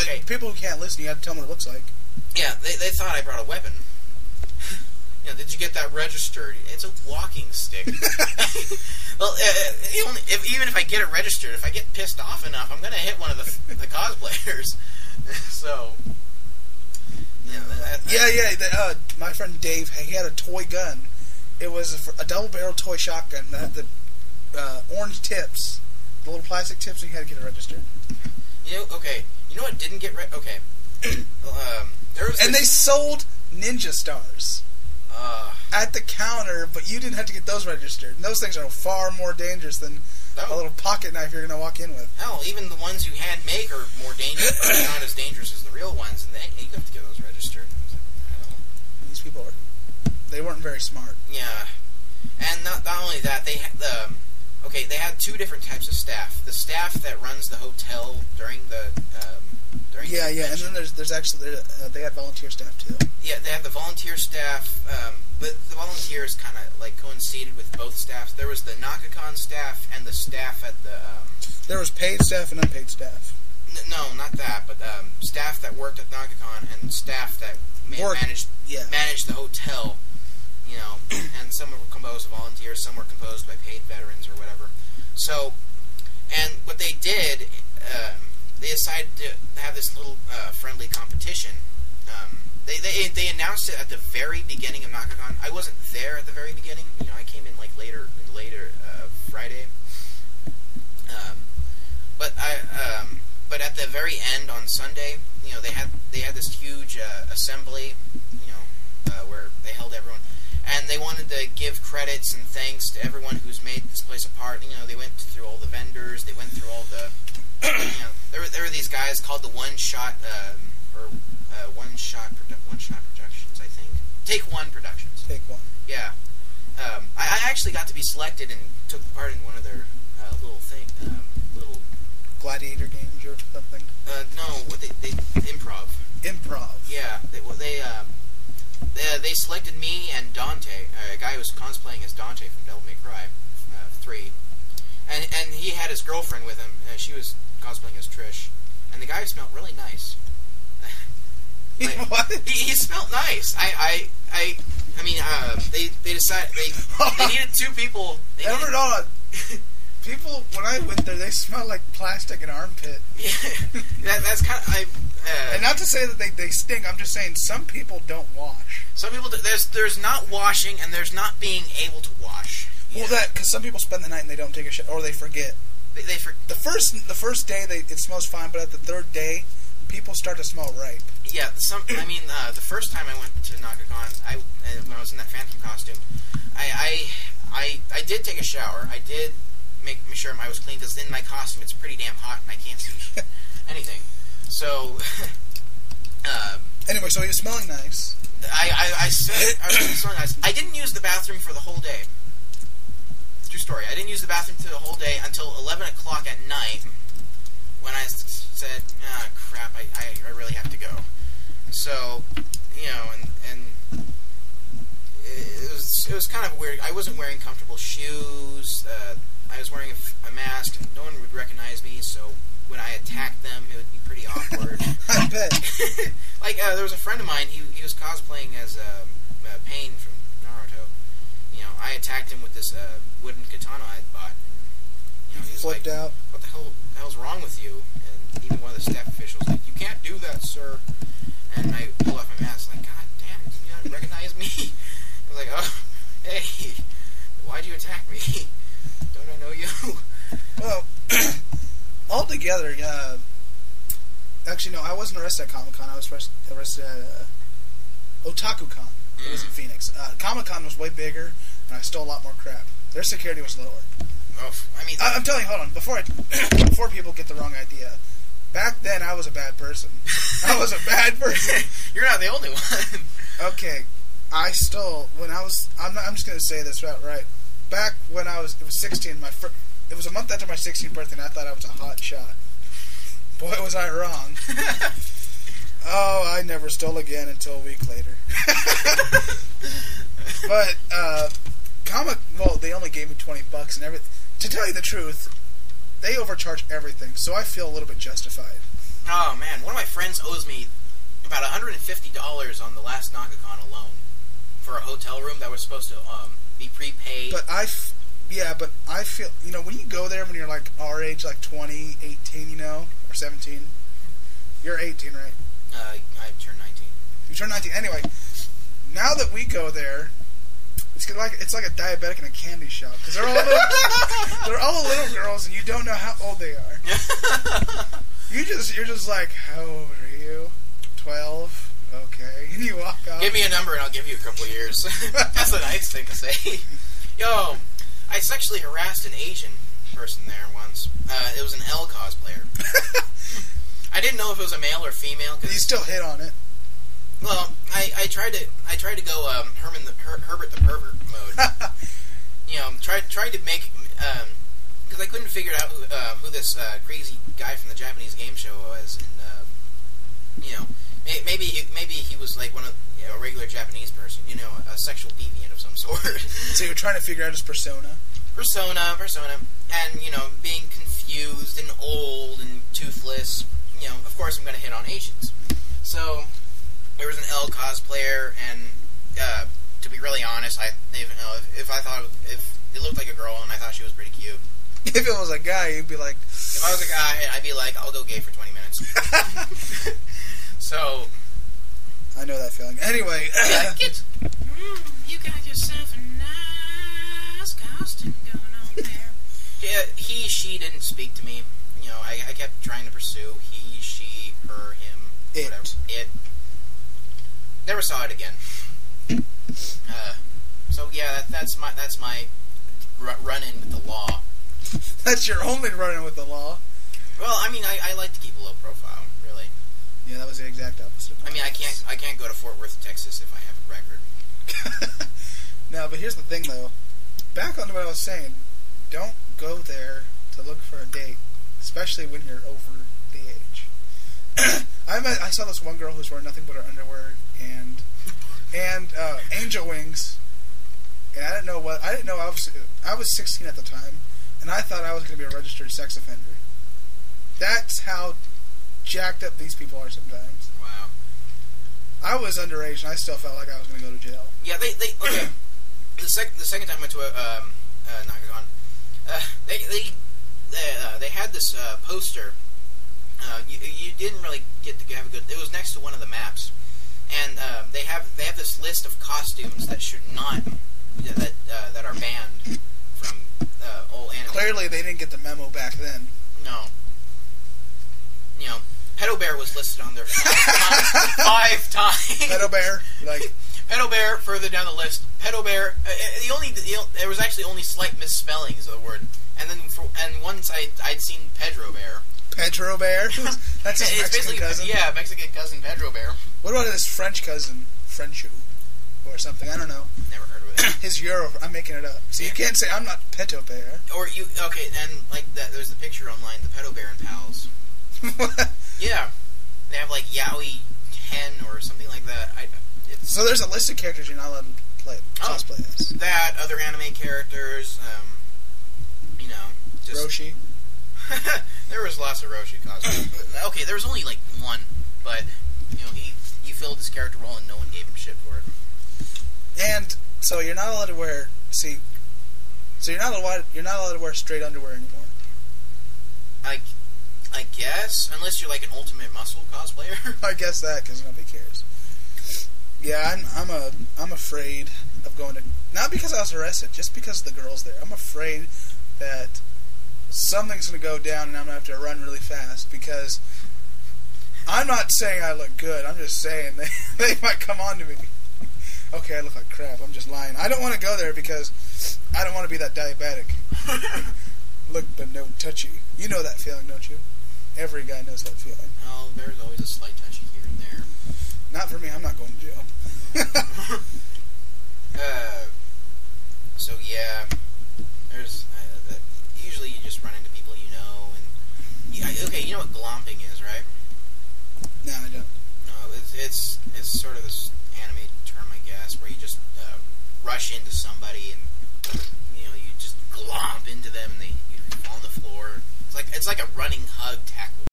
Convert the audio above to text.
But people who can't listen, you have to tell them what it looks like. Yeah, they thought I brought a weapon. Did you get that registered? It's a walking stick. Well, even if I get it registered, if I get pissed off enough, I'm going to hit one of the cosplayers. So, my friend Dave, he had a toy gun. It was a double-barrel toy shotgun that had the orange tips, the little plastic tips, and you had to get it registered. You know what didn't get okay. They sold Ninja Stars at the counter, but you didn't have to get those registered. And those things are far more dangerous than a little pocket knife you're going to walk in with. Hell, even the ones you hand make are more dangerous, but not as dangerous as the real ones, and you have to get those registered. These people they weren't very smart. Yeah, and not only that, they had two different types of staff. The staff that runs the hotel during the and then there's actually they had volunteer staff too. Yeah, they had the volunteer staff, but the volunteers kind of coincided with both staffs. There was the NakaCon staff and the staff at the. There was paid staff and unpaid staff. No, not that, but staff that worked at NakaCon and staff that managed the hotel. And some were composed of volunteers, some were composed by paid veterans or whatever. So, and what they did, they decided to have this little friendly competition. They announced it at the very beginning of NakaCon. I wasn't there at the very beginning. I came in later Friday. But at the very end on Sunday, they had this huge assembly, where they held everyone. And they wanted to give credits and thanks to everyone who's made this place a part. They went through all the vendors. They went through all the. There were these guys called the One Shot Productions, I think. Take One Productions. Take One. Yeah. I actually got to be selected and took part in one of their little gladiator games or something. No, they improv. Improv. Yeah. They selected me and Dante, a guy who was cosplaying as Dante from Devil May Cry 3. And he had his girlfriend with him. She was cosplaying as Trish. And the guy smelled really nice. What? He smelled nice. They decided they needed two people. People, when I went there, they smelled like plastic and armpit. Yeah, that's kind of... and not to say that they stink, I'm just saying some people don't wash. Some people... There's not washing, and there's not being able to wash. Well, because some people spend the night and they don't take a shower, or they forget. The first day, it smells fine, but at the third day, people start to smell ripe. Yeah, the first time I went to NakaCon, when I was in that Phantom costume, I did take a shower. I did make sure I was clean, because in my costume it's pretty damn hot and I can't see anything. So, anyway, so he was smelling nice. I was smelling nice. I didn't use the bathroom for the whole day. True story. I didn't use the bathroom for the whole day until 11 o'clock at night, when I said, crap, I really have to go. So, and it was kind of weird. I wasn't wearing comfortable shoes. I was wearing a mask, and no one would recognize me, so when I attacked them, it would be pretty awkward. I bet. There was a friend of mine, he was cosplaying as Pain from Naruto. I attacked him with this wooden katana I'd bought. He was flipped out. What the hell's wrong with you? And even one of the staff officials like, you can't do that, sir. And I pull off my mask, like, God damn, did you not recognize me? I was like, oh, hey, why'd you attack me? Don't I know you? Well, altogether, actually, no, I wasn't arrested at Comic-Con. I was arrested at Otaku-Con. It was in Phoenix. Comic-Con was way bigger, and I stole a lot more crap. Their security was lower. Oh, I'm telling you, hold on, before people get the wrong idea. Back then, I was a bad person. I was a bad person. You're not the only one. Okay, I stole when I was. I'm just going to say this right. Back when it was 16. It was a month after my 16th birthday, and I thought I was a hot shot. Boy, was I wrong. Oh, I never stole again until a week later. But they only gave me $20 and everything. To tell you the truth, they overcharge everything, so I feel a little bit justified. Oh, man. One of my friends owes me about $150 on the last NagaCon alone for a hotel room that was supposed to be prepaid. But I feel, when you go there when you're like our age, like 20, 18, or 17. You're 18, right? I turned 19. You turned 19. Anyway, now that we go there, it's like a diabetic in a candy shop because they're all little girls and you don't know how old they are. You're just like, how old are you? 12. Okay, and you walk off. Give me a number and I'll give you a couple of years. That's a nice thing to say. Yo, I sexually harassed an Asian person there once. It was an L cosplayer. I didn't know if it was a male or female. You still hit on it. Well, I tried to go Herbert the pervert mode. Tried to make because I couldn't figure out who this crazy guy from the Japanese game show was, and maybe he was like one of a regular Japanese person, a sexual deviant of some sort. So you're trying to figure out his persona, and being confused and old and toothless. Of course I'm going to hit on Asians. So there was an L cosplayer, and to be really honest, if it looked like a girl and I thought she was pretty cute. If it was a guy, you'd be like... If I was a guy, I'd be like, I'll go gay for 20 minutes. So... I know that feeling. Anyway... you got yourself a nice costume going on there. Yeah, she didn't speak to me. I kept trying to pursue he, she, her, him, whatever. It. Never saw it again. So yeah, that's my run-in with the law. That's your only run-in with the law? Well, I mean, I like to keep a low profile, really. Yeah, that was the exact opposite. I mean, I can't go to Fort Worth, Texas if I have a record. No, but here's the thing, though. Back on to what I was saying. Don't go there to look for a date, especially when you're over the age. I saw this one girl who's wearing nothing but her underwear and angel wings, and I didn't know I was 16 at the time, and I thought I was going to be a registered sex offender. That's how jacked up these people are sometimes. Wow. I was underage, and I still felt like I was going to go to jail. Yeah, they okay. The second time I went to a NagaCon, they had this poster. You didn't really get to have a good. It was next to one of the maps, and they have this list of costumes that should not that are banned from old anime. Clearly, they didn't get the memo back then. No. Pedo Bear was listed on there 5 times. Pedo Bear, Pedo Bear further down the list. Pedo Bear. There was actually only slight misspellings of the word, and once I'd seen Pedro Bear. Pedro Bear? That's his Mexican cousin? Yeah, Mexican cousin Pedro Bear. What about his French cousin, Frenchu? Or something, I don't know. Never heard of it. His Euro, I'm making it up. So you can't say, I'm not Pedo Bear. Okay, and like that, there's the picture online, the Pedo Bear and Pals. Yeah. They have like Yaoi 10 or something like that. So there's a list of characters you're not allowed to cosplay as. That, other anime characters, just... Roshi. There was lots of Roshi cosplays. Okay, there was only like one, but he filled his character role and no one gave him shit for it. And so you're not allowed to wear you're not allowed to wear straight underwear anymore. I guess, unless you're like an ultimate muscle cosplayer. I guess that, because nobody cares. Yeah, I'm afraid of going to, not because I was arrested, just because of the girls there. I'm afraid that something's going to go down and I'm going to have to run really fast, because I'm not saying I look good, I'm just saying they might come on to me. Okay, I look like crap, I'm just lying. I don't want to go there because I don't want to be that diabetic. Look, but no touchy. You know that feeling, don't you? Every guy knows that feeling. Oh, there's always a slight touchy here and there. Not for me, I'm not going to jail. So yeah, there's usually you just run into people you know, and okay, you know what glomping is, right? No, I don't. No, it's sort of this anime term, I guess, where you just rush into somebody and you just glomp into them and you fall on the floor. It's like a running hug tackle.